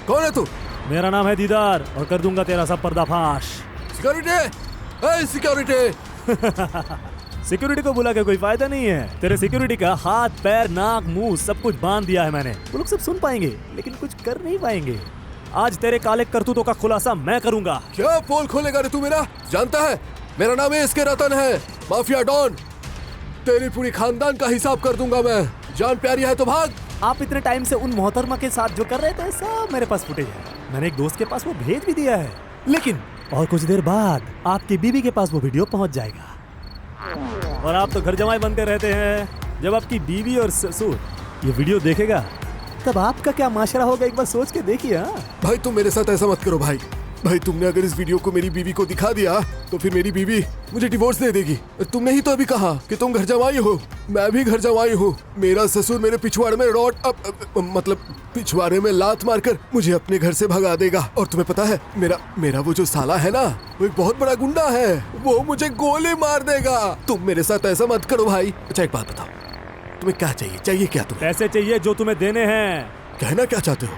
कौन है तू? मेरा नाम है दीदार और कर दूंगा तेरा सब पर्दाफाश। Security, security. सिक्योरिटी को बुला के कोई फायदा नहीं है। तेरे सिक्योरिटी का हाथ, पैर, नाक, मुंह सब कुछ बांध दिया है मैंने। वो लोग सब सुन पाएंगे लेकिन कुछ कर नहीं पाएंगे। आज तेरे काले करतूतों का खुलासा मैं करूंगा। क्या पोल खोलेगा रे तू मेरा? जानता है मेरा नाम इसके रतन है, माफिया डॉन। तेरी पूरी खानदान का हिसाब कर दूंगा मैं। जान प्यारी है तो भाग। आप इतने टाइम से उन मोहतरमा के साथ जो कर रहे थे सब मेरे पास फुटेज है। मैंने एक दोस्त के पास वो भेज भी दिया है, लेकिन और कुछ देर बाद आपकी बीवी के पास वो वीडियो पहुंच जाएगा। और आप तो घर जमाई बनते रहते हैं। जब आपकी बीवी और ससुर ये वीडियो देखेगा तब आपका क्या माशरा होगा, एक बार सोच के देखिए। हाँ भाई, तुम मेरे साथ ऐसा मत करो भाई। भाई, तुमने अगर इस वीडियो को मेरी बीवी को दिखा दिया तो फिर मेरी बीवी मुझे डिवोर्स दे देगी। तुमने ही तो अभी कहा कि तुम घर जमाई हो। मैं भी घर जमाई हूँ। मेरा ससुर मेरे पिछवाड़े में मतलब पिछवाड़े में लात मारकर मुझे अपने घर से भगा देगा। और तुम्हें पता है मेरा वो जो साला है ना, वो एक बहुत बड़ा गुंडा है। वो मुझे गोली मार देगा। तुम मेरे साथ ऐसा मत करो भाई। अच्छा एक बात बताओ, तुम्हें क्या चाहिए? चाहिए क्या तुम्हें? पैसे चाहिए जो तुम्हें देने हैं। कहना क्या चाहते हो?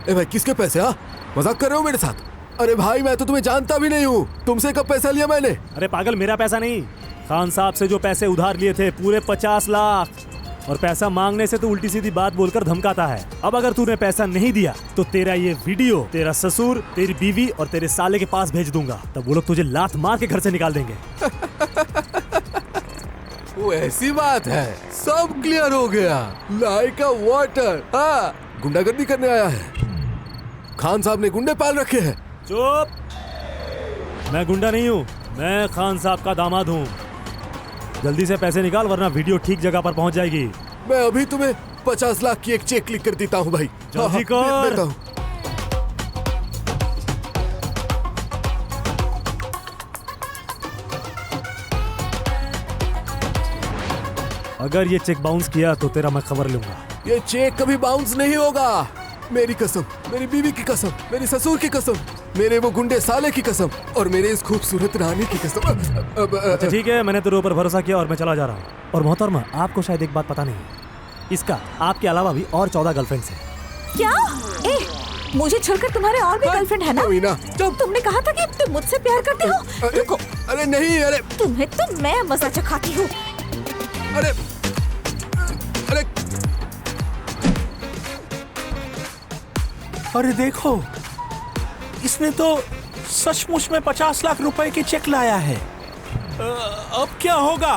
ए भाई, किसके पैसे? हाँ, मजाक कर रहे हो मेरे साथ? अरे भाई, मैं तो तुम्हें जानता भी नहीं हूँ। तुमसे कब पैसा लिया मैंने? अरे पागल, मेरा पैसा नहीं, खान साहब से जो पैसे उधार लिए थे पूरे 50 लाख। और पैसा मांगने से तो उल्टी सीधी बात बोलकर धमकाता है। अब अगर तूने पैसा नहीं दिया तो तेरा ये वीडियो तेरा ससुर, तेरी बीवी और तेरे साले के पास भेज दूंगा। तब वो लोग तुझे लात मार के घर से निकाल देंगे। वो ऐसी बात है, सब क्लियर हो गया। लाइक अ वाटर। हाँ, गुंडागर्दी करने आया है। खान साहब ने गुंडे पाल रखे हैं। चुप, मैं गुंडा नहीं हूँ, मैं खान साहब का दामाद हूँ। जल्दी से पैसे निकाल वरना वीडियो ठीक जगह पर पहुँच जाएगी। मैं अभी तुम्हें 50 लाख की एक चेक लिख कर देता हूँ भाई। जल्दी कर। देता हूँ। अगर ये चेक बाउंस किया तो तेरा मैं खबर लूंगा। ये चेक कभी बाउंस नहीं होगा। मेरी कसम, मेरी बीवी की कसम, मेरे ससुर की कसम, मेरे वो गुंडे साले की कसम और मेरे इस खूबसूरत रानी की कसम। अच्छा ठीक है, मैंने तेरे ऊपर भरोसा किया और मैं चला जा रहा हूँ। और मोहतरमा, आपको शायद एक बात पता नहीं है, इसका आपके अलावा भी और 14 गर्लफ्रेंड्स हैं। क्या? मुझे छोड़कर तुम्हारे और भी गर्लफ्रेंड है ना? मीना, जब तुमने कहा था कि तुम मुझसे प्यार करते हो। रुको, अरे नहीं, अरे तुम्हें तो मैं मजा चखाती हूँ। अरे अरे अरे देखो, इसने तो सचमुच में 50 लाख रुपए की चेक लाया है। अब क्या होगा?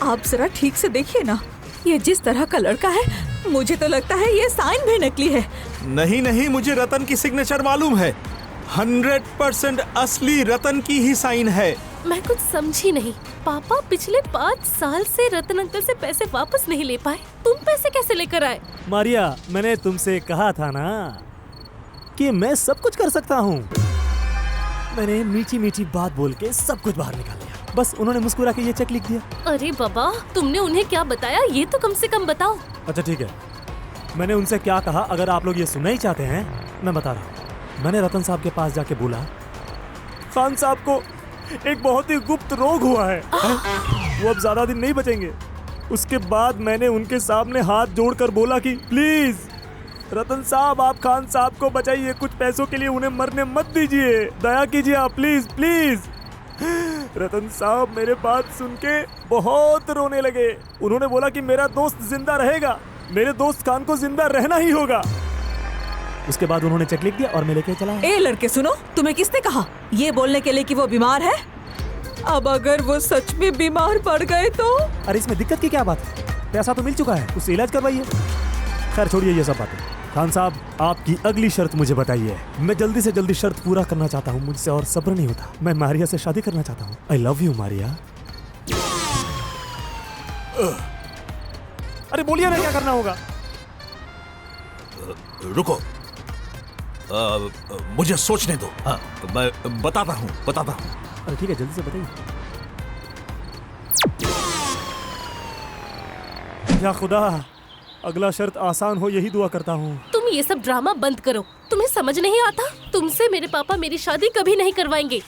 आप जरा ठीक से देखिए ना, ये जिस तरह का लड़का है मुझे तो लगता है ये साइन भी नकली है। नहीं नहीं, मुझे रतन की सिग्नेचर मालूम है। 100% असली रतन की ही साइन है। मैं कुछ समझी नहीं। पापा पिछले 5 साल से रतन अंकल से पैसे वापस नहीं ले पाए, तुम पैसे कैसे लेकर आए? मारिया, मैंने तुमसे कहा था ना कि मैं सब कुछ कर सकता हूँ। मैंने मीठी मीठी बात बोल के सब कुछ बाहर निकाल लिया। बस उन्होंने मुस्कुरा के ये चेक लिख दिया। अरे बाबा, तुमने उन्हें क्या बताया ये तो कम से कम बताओ। अच्छा ठीक है, मैंने उनसे क्या कहा अगर आप लोग ये सुनना ही चाहते हैं मैं बता रहा हूँ। मैंने रतन साहब के पास जाके बोला, खान साहब को एक बहुत ही गुप्त रोग हुआ है, वो अब ज्यादा दिन नहीं बचेंगे। उसके बाद मैंने उनके सामने हाथ जोड़कर बोला कि प्लीज रतन साहब, आप खान साहब को बचाइए, कुछ पैसों के लिए उन्हें मरने मत दीजिए, दया कीजिए आप, प्लीज प्लीज। रतन साहब मेरे बात सुन के बहुत रोने लगे। उन्होंने बोला कि मेरा दोस्त जिंदा रहेगा, मेरे दोस्त खान को जिंदा रहना ही होगा। उसके बाद उन्होंने चेक लिख दिया और मैं लेके चला आया। ए लड़के सुनो, तुम्हें किसने कहा ये बोलने के लिए कि वो बीमार है? अब अगर वो सच में बीमार पड़ गए तो? अरे इसमें दिक्कत की क्या बात है, पैसा तो मिल चुका है, उससे इलाज करवाइए। खैर छोड़िए ये सब बातें। खान साहब, आपकी अगली शर्त मुझे बताइए। मैं जल्दी से जल्दी शर्त पूरा करना चाहता हूँ, मुझसे और सब्र नहीं होता। मैं मारिया से शादी करना चाहता हूँ। आई लव यू मारिया। अरे बोलिए ना क्या करना होगा। रुको, मुझे सोचने दो। हाँ, मैं बताता हूँ। अरे ठीक है, जल्दी से बताइए। या खुदा, अगला शर्त आसान हो यही दुआ करता हूँ। तुम ये सब ड्रामा बंद करो, तुम्हें समझ नहीं आता? तुमसे मेरे पापा मेरी शादी कभी नहीं करवाएंगे।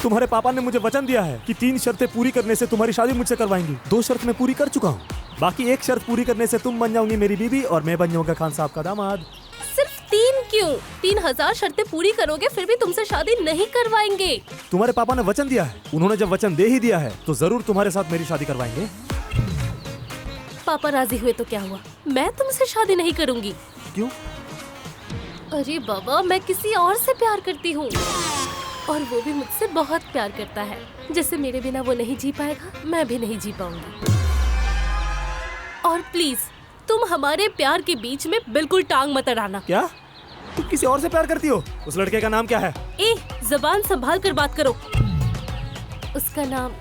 तुम्हारे पापा ने मुझे वचन दिया है कि 3 शर्तें पूरी करने से तुम्हारी शादी मुझसे करवाएंगी। 2 शर्त मैं पूरी कर चुका हूँ, बाकी 1 शर्त पूरी करने से तुम बन जाओगी मेरी बीवी और मैं बन जाऊंगा खान साहब का दामाद। सिर्फ 3 क्यों? 3000 शर्तें पूरी करोगे फिर भी तुमसे शादी नहीं करवाएंगे। तुम्हारे पापा ने वचन दिया है, उन्होंने जब वचन दे ही दिया है तो जरूर तुम्हारे साथ मेरी शादी करवाएंगे। पापा राजी हुए तो क्या हुआ, मैं तुमसे शादी नहीं करूंगी। क्यों? अरे बाबा, मैं किसी और से प्यार करती हूँ और वो भी मुझसे बहुत प्यार करता है। जैसे मेरे बिना वो नहीं जी पाएगा, मैं भी नहीं जी पाऊंगी। और प्लीज तुम हमारे प्यार के बीच में बिल्कुल टांग मत अड़ाना। क्या? तुम किसी और से प्यार करती हो? उस लड़के का नाम क्या है? जबान संभाल कर बात करो। उसका नाम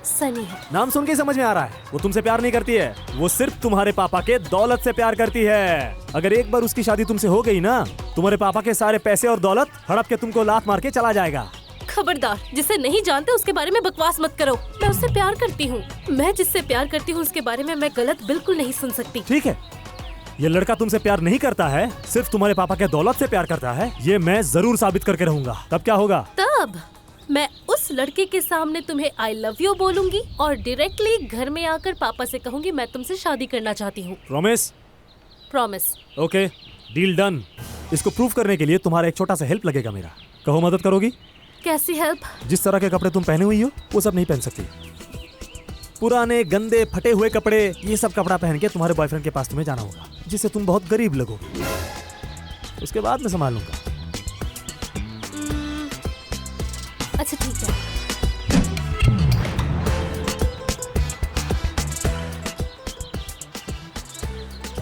सनी है। नाम सुन के समझ में आ रहा है वो तुमसे प्यार नहीं करती है, वो सिर्फ तुम्हारे पापा के दौलत से प्यार करती है। अगर एक बार उसकी शादी तुमसे हो गई ना, तुम्हारे पापा के सारे पैसे और दौलत हड़प के तुमको लात मार के चला जाएगा। खबरदार, जिसे नहीं जानते उसके बारे में बकवास मत करो। मैं उससे प्यार करती हूँ, मैं जिससे प्यार करती हूँ उसके बारे में मैं गलत बिल्कुल नहीं सुन सकती। ठीक है, ये लड़का तुमसे प्यार नहीं करता है, सिर्फ तुम्हारे पापा के दौलत से प्यार करता है, ये मैं जरूर साबित करके रहूंगा। तब क्या होगा? तब मैं उस लड़के के सामने तुम्हें आई लव यू बोलूंगी और डायरेक्टली घर में आकर पापा से कहूंगी मैं तुमसे शादी करना चाहती हूँ। Promise? Promise. Okay, deal done. इसको प्रूव करने के लिए तुम्हारा एक छोटा सा हेल्प लगेगा मेरा। कहो, मदद करोगी? कैसी हेल्प? जिस तरह के कपड़े तुम पहने हुई हो वो सब नहीं पहन सकती। पुराने गंदे फटे हुए कपड़े, ये सब कपड़ा पहन के तुम्हारे बॉयफ्रेंड के पास तुम्हें जाना होगा, जिससे तुम बहुत गरीब लगो। उसके बाद मैं संभाल लूंगा। अच्छा ठीक है।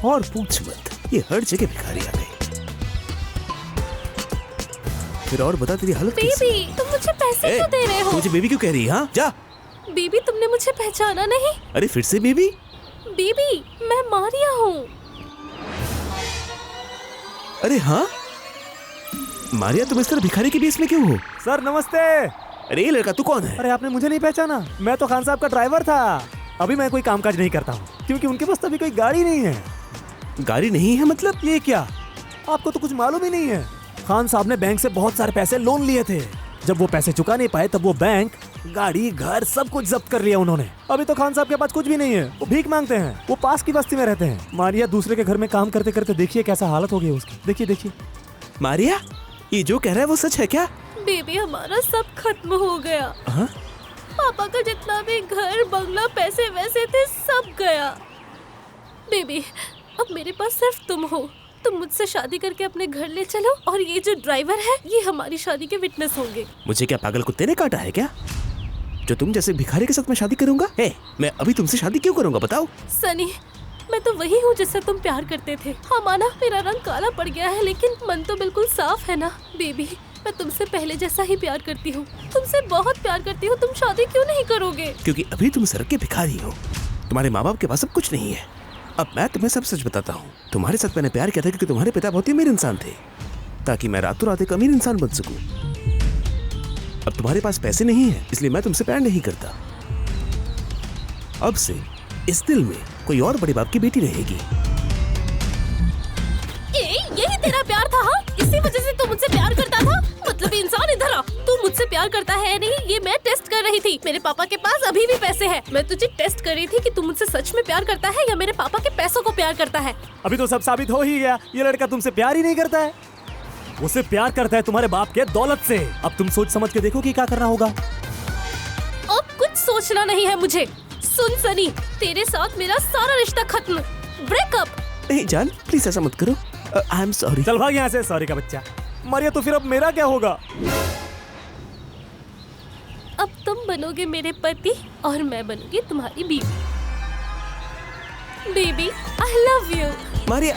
और पूछ मत, ये हर जगह भिखारी आ गए। फिर और बता, तेरी हालत कैसी? बेबी, तुम मुझे पैसे क्यों दे रहे हो? तू मुझे बेबी क्यों कह रही है? हाँ जा। बेबी, तुमने मुझे पहचाना नहीं? अरे फिर से बेबी? बेबी, मैं मारिया हूँ। अरे हाँ मारिया, तुम इस तरह भिखारी के बीच में क्यों हो? सर नमस्ते। अरे ये लड़का तू कौन है? अरे आपने मुझे नहीं पहचाना? मैं तो खान साहब का ड्राइवर था। अभी मैं कोई कामकाज नहीं करता हूँ क्योंकि उनके पास अभी कोई गाड़ी नहीं है। गाड़ी नहीं है मतलब? ये क्या, आपको तो कुछ मालूम ही नहीं है। खान साहब ने बैंक से बहुत सारे पैसे लोन लिए थे। जब वो पैसे चुका नहीं पाए तब वो बैंक, गाड़ी, घर सब कुछ जब्त कर लिया उन्होंने। अभी तो खान साहब के पास कुछ भी नहीं है, वो भीख मांगते हैं। वो पास की बस्ती में रहते हैं। मारिया दूसरे के घर में काम करते करते देखिए कैसा हालत हो गई उसकी। देखिए देखिए। मारिया, ये जो कह रहा है वो सच है क्या? बेबी, हमारा सब खत्म हो गया। हाँ? पापा का जितना भी घर, बंगला, पैसे वैसे थे सब गया। बेबी, अब मेरे पास सिर्फ तुम हो। तुम मुझसे शादी करके अपने घर ले चलो और ये जो ड्राइवर है ये हमारी शादी के विटनेस होंगे। मुझे क्या पागल कुत्ते ने काटा है क्या, जो तुम जैसे भिखारी के साथ मैं शादी करूंगा? मैं अभी तुमसे शादी क्यों करूंगा बताओ? सनी, मैं तो वही हूँ जिससे तुम प्यार करते थे। हाँ माना मेरा रंग काला पड़ गया है, लेकिन मन तो बिल्कुल साफ है ना। बेबी मैं तुमसे पहले जैसा ही प्यार करती हूँ, तुमसे बहुत प्यार करती हूँ। तुम शादी क्यों नहीं करोगे? क्योंकि अभी तुम सड़क के भिखारी हो, तुम्हारे माँ बाप के पास अब कुछ नहीं है। अब मैं तुम्हें सब सच बताता हूँ। तुम्हारे साथ मैंने प्यार किया था क्योंकि तुम्हारे पिता बहुत ही अमीर इंसान थे, ताकि मैं रातों रात एक अमीर इंसान बन सकूं। अब तुम्हारे पास पैसे नहीं है, इसलिए मैं तुमसे प्यार नहीं करता। अब से इस दिल में कोई और बड़े बाप की बेटी रहेगी। यही तेरा प्यार था? हाँ, इसी वजह से तू मुझसे प्यार करता था? मतलब इंसान इधर आ, तू मुझसे प्यार करता है नहीं, ये मैं टेस्ट कर रही थी। मेरे पापा के पास अभी भी पैसे हैं। मैं तुझे टेस्ट कर रही थी कि तू मुझसे सच में प्यार करता है या मेरे पापा के पैसों को प्यार करता है। अभी तो सब साबित हो ही गया, ये लड़का तुमसे प्यार ही नहीं करता है, उसे प्यार करता है तुम्हारे बाप के दौलत से। अब तुम सोच समझ के देखो कि क्या करना होगा। अब कुछ सोचना नहीं है मुझे। सुन सनी, तेरे साथ मेरा सारा रिश्ता खत्म, ब्रेकअप। नहीं जान, प्लीज ऐसा मत करो। I am sorry. चल भाग यहाँ से, सॉरी का बच्चा। मारिया तो फिर अब मेरा क्या होगा? अब तुम बनोगे मेरे पति और मैं बनूंगी तुम्हारी बीवी। Baby I love you. Maria,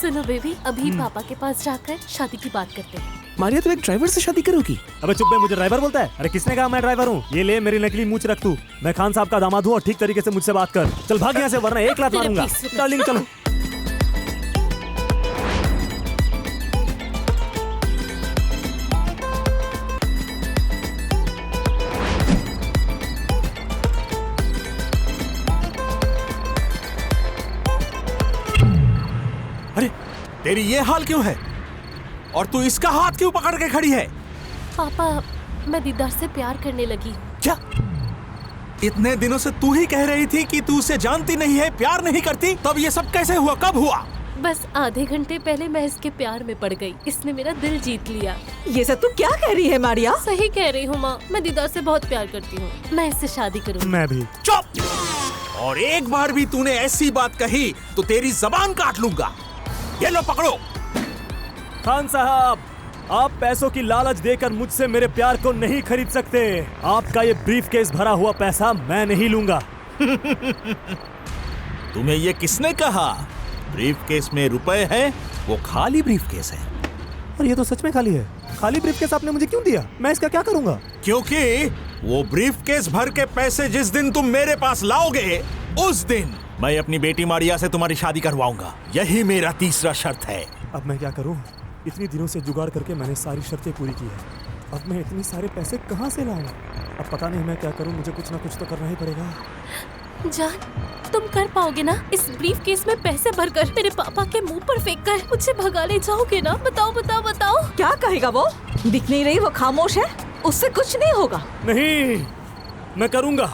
सुनो बेबी, अभी पापा के पास जाकर शादी की बात करते हैं। मारिया तुम एक ड्राइवर से शादी करोगी? अबे चुप बे, मुझे ड्राइवर बोलता है? अरे किसने कहा मैं ड्राइवर हूँ? ये ले मेरी नकली मूंछ रख तू। मैं खान साहब का दामाद हूँ और ठीक तरीके से मुझसे बात कर। चल भाग यहाँ से, वरना एक लात मारूंगा। डार्लिंग चलो। अरे तेरी ये हाल क्यों है? और तू इसका हाथ क्यों पकड़ के खड़ी है? पापा मैं दीदार से प्यार करने लगी। क्या? इतने दिनों से तू ही कह रही थी कि तू उसे जानती नहीं है, प्यार नहीं करती, तब ये सब कैसे हुआ? कब हुआ? बस आधे घंटे पहले मैं इसके प्यार में पड़ गई। इसने मेरा दिल जीत लिया। ये सब तू क्या कह रही है मारिया? सही कह रही हूँ माँ, मैं दीदार से बहुत प्यार करती हूँ। मैं इससे शादी करूँगी। मैं भी। चुप! और एक बार भी तूने ऐसी बात कही तो तेरी जबान काट लूंगा। ये लो पकड़ो। खान साहब, आप पैसों की लालच देकर मुझसे मेरे प्यार को नहीं खरीद सकते। आपका ये ब्रीफकेस भरा हुआ पैसा मैं नहीं लूंगा। तुम्हें ये किसने कहा? ब्रीफकेस में रुपए हैं, वो खाली ब्रीफकेस है। और ये तो सच में खाली है। खाली ब्रीफकेस आपने मुझे क्यों दिया? मैं इसका क्या करूंगा? क्योंकि वो ब्रीफकेस भर के पैसे जिस दिन तुम मेरे पास लाओगे, उस दिन मैं अपनी बेटी मारिया से तुम्हारी शादी करवाऊंगा। यही मेरा तीसरा शर्त है। अब मैं क्या करूं? इतनी दिनों से जुगाड़ करके मैंने सारी शर्तें पूरी की है। अब मैं इतने सारे पैसे कहां से लाऊं? अब पता नहीं मैं क्या करूं, मुझे कुछ ना कुछ तो करना ही पड़ेगा। जान, तुम कर पाओगे ना? इस ब्रीफकेस में पैसे भरकर मेरे पापा के मुंह पर फेंक कर मुझसे भगा ले जाओगे ना? बताओ बताओ बताओ। क्या कहेगा वो? दिख नहीं रही वो खामोश है? उससे कुछ नहीं होगा। नहीं, मैं करूंगा।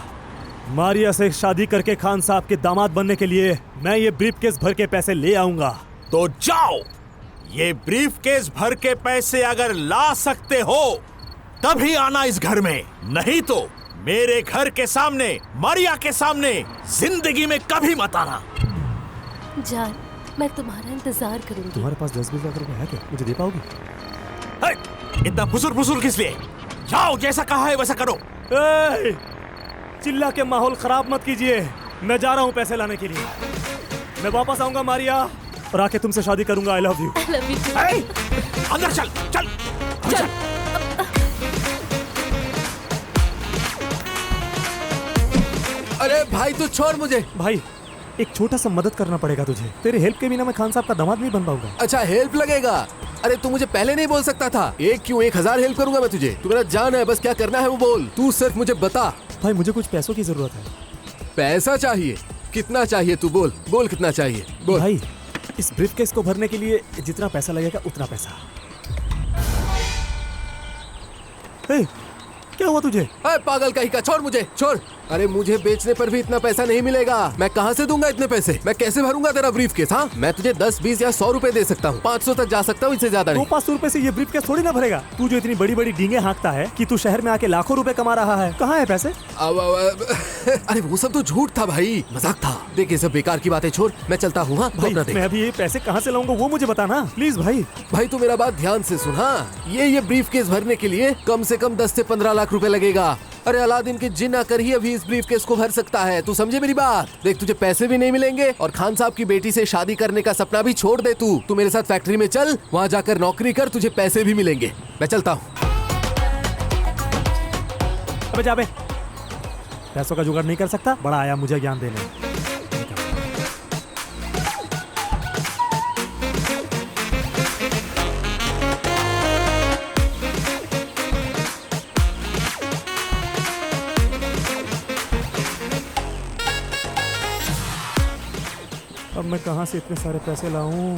मारिया से शादी करके खान साहब के दामाद बनने के लिए मैं ये ब्रीफकेस भर के पैसे ले आऊंगा। तो जाओ, ये ब्रीफकेस भर के पैसे अगर ला सकते हो तभी आना इस घर में, नहीं तो मेरे घर के सामने, मारिया के सामने जिंदगी में कभी मत आना। जान, मैं तुम्हारा इंतजार करूंगी। तुम्हारे पास 10-20 लाख रुपए है क्या? मुझे दे पाओगी? इतना फुसुर किस लिए? जाओ, जैसा कहा है वैसा करो। चिल्ला के माहौल खराब मत कीजिए। मैं जा रहा हूँ पैसे लाने के लिए। मैं वापस आऊंगा मारिया और आके तुमसे शादी करूंगा। आई love you. I love you too। अंदर चल चल चल। अरे भाई तू छोड़ मुझे। भाई एक छोटा सा मदद करना पड़ेगा तुझे। तेरे हेल्प के बिना मैं खान साहब का दामाद नहीं बन पाऊंगा। अच्छा हेल्प लगेगा? अरे तू मुझे पहले नहीं बोल सकता था? एक क्यों 1000 हेल्प करूंगा मैं तुझे। तू मेरा जान है, बस क्या करना है वो बोल। तू सिर्फ मुझे बता। भाई मुझे कुछ पैसों की जरूरत है। पैसा चाहिए? कितना चाहिए तू बोल। बोल कितना चाहिए बोल। भाई इस ब्रीफकेस को भरने के लिए जितना पैसा लगेगा उतना पैसा। हे, क्या हुआ तुझे? अरे पागल कहीं का, छोड़ मुझे, छोड़। अरे मुझे बेचने पर भी इतना पैसा नहीं मिलेगा। मैं कहाँ से दूंगा इतने पैसे? मैं कैसे भरूंगा तेरा ब्रीफकेस? हाँ, मैं तुझे 10, 20 या 100 रुपए दे सकता हूँ। 500 तक जा सकता हूँ, इससे ज्यादा नहीं। 200-500 रुपए से ये ब्रीफकेस थोड़ी ना भरेगा। तू जो इतनी बड़ी बड़ी डींगे हाँकता है कि तू शहर में आके लाखों रुपए कमा रहा है, कहाँ है पैसे? अरे वो सब तो झूठ था भाई, मजाक था। देख ये सब बेकार की बातें छोड़, मैं चलता हूँ। हाँ, भाई मैं अभी ये पैसे कहाँ से लाऊंगा वो मुझे बता ना प्लीज। भाई भाई तू मेरा बात ध्यान से सुन। हाँ, ये ब्रीफकेस भरने के लिए कम से कम 10 से 15 लाख रुपए लगेगा। अरे अलादीन के जिन आकर ही अभी इस ब्रीफकेस को भर सकता है। तू समझे मेरी बात? देख, तुझे पैसे भी नहीं मिलेंगे और खान साहब की बेटी से शादी करने का सपना भी छोड़ दे। तू मेरे साथ फैक्ट्री में चल, वहाँ जाकर नौकरी कर, तुझे पैसे भी मिलेंगे। मैं चलता हूँ। अबे जा बे, पैसों का जुगाड़ नहीं कर सकता? बड़ा आया मुझे ज्ञान देने। अब मैं कहाँ से इतने सारे पैसे लाऊं?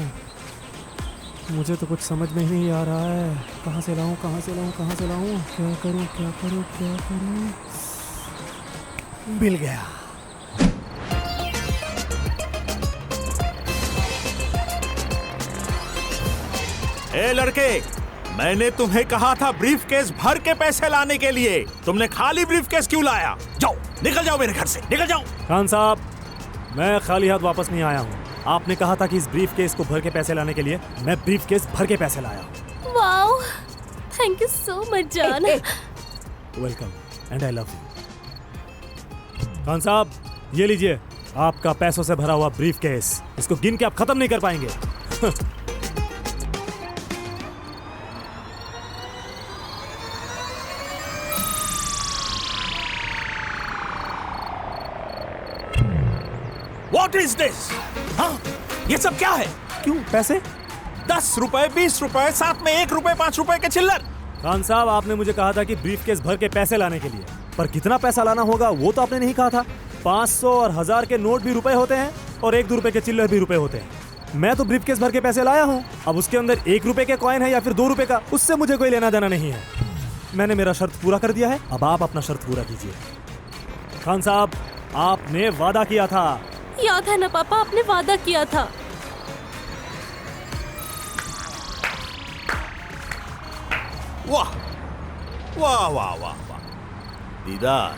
मुझे तो कुछ समझ में ही नहीं आ रहा है। कहाँ से लाऊं, कहाँ से लाऊं, कहाँ से लाऊं? क्या करूं, क्या करूं, क्या करूं? मिल गया। ए लड़के, मैंने तुम्हें कहा था ब्रीफकेस भर के पैसे लाने के लिए। तुमने खाली ब्रीफकेस क्यों लाया? जाओ, निकल जाओ मेरे घर से, निकल जाओ। खान साहब, मैं खाली हाथ वापस नहीं आया हूँ। आपने कहा था कि इस ब्रीफकेस को भर के पैसे लाने के लिए मैं ब्रीफकेस भर के पैसे लाया हूँ। Wow, thank you so much जान। Welcome and I love you. Khan साहब, ये लीजिए आपका पैसों से भरा हुआ ब्रीफकेस। इसको गिन के आप खत्म नहीं कर पाएंगे। What is this? हाँ, ये सब क्या है? क्यों पैसे? 10 रुपए, 20 रुपए, साथ में 1 रुपए, 5 रुपए के चिल्लर। खान साहब, आपने मुझे कहा था कि ब्रीफकेस भर के पैसे लाने के लिए, पर कितना पैसा लाना होगा वो तो आपने नहीं कहा था। 500 और 1000 के नोट भी रुपए होते हैं और 1-2 रुपए के चिल्लर भी रुपए होते हैं। मैं तो ब्रीफकेस भर के पैसे लाया हूँ। अब उसके अंदर 1 रुपए के कॉइन है या फिर 2 रुपए का, उससे मुझे कोई लेना देना नहीं है। मैंने मेरा शर्त पूरा कर दिया है, अब आप अपना शर्त पूरा कीजिए। खान साहब, आपने वादा किया था। याद है ना पापा, आपने वादा किया था। वाह वाह वाह वाह वाह दीदार,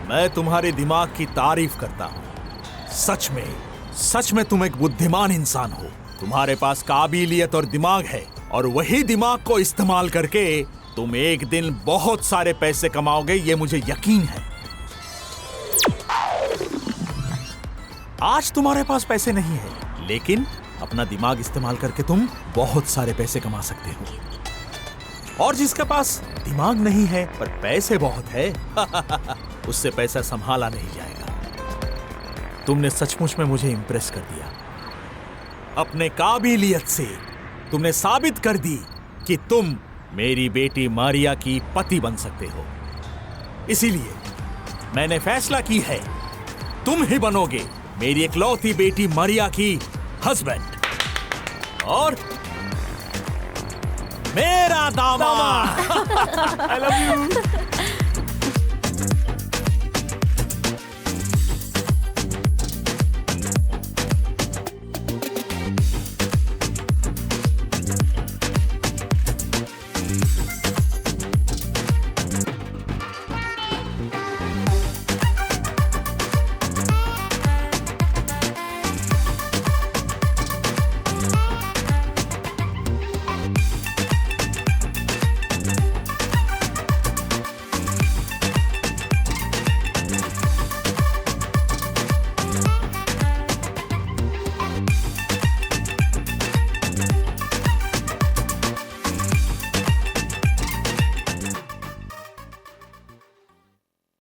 मैं तुम्हारे दिमाग की तारीफ करता हूँ। सच में तुम एक बुद्धिमान इंसान हो। तुम्हारे पास काबिलियत और दिमाग है और वही दिमाग को इस्तेमाल करके तुम एक दिन बहुत सारे पैसे कमाओगे, ये मुझे यकीन है। आज तुम्हारे पास पैसे नहीं है, लेकिन अपना दिमाग इस्तेमाल करके तुम बहुत सारे पैसे कमा सकते हो। और जिसके पास दिमाग नहीं है पर पैसे बहुत है, उससे पैसा संभाला नहीं जाएगा। तुमने सचमुच में मुझे इंप्रेस कर दिया। अपने काबिलियत से तुमने साबित कर दी कि तुम मेरी बेटी मारिया की पति बन सकते हो। इसीलिए मैंने फैसला की है, तुम ही बनोगे मेरी इकलौती बेटी मारिया की हस्बैंड और मेरा दामाद। I love you.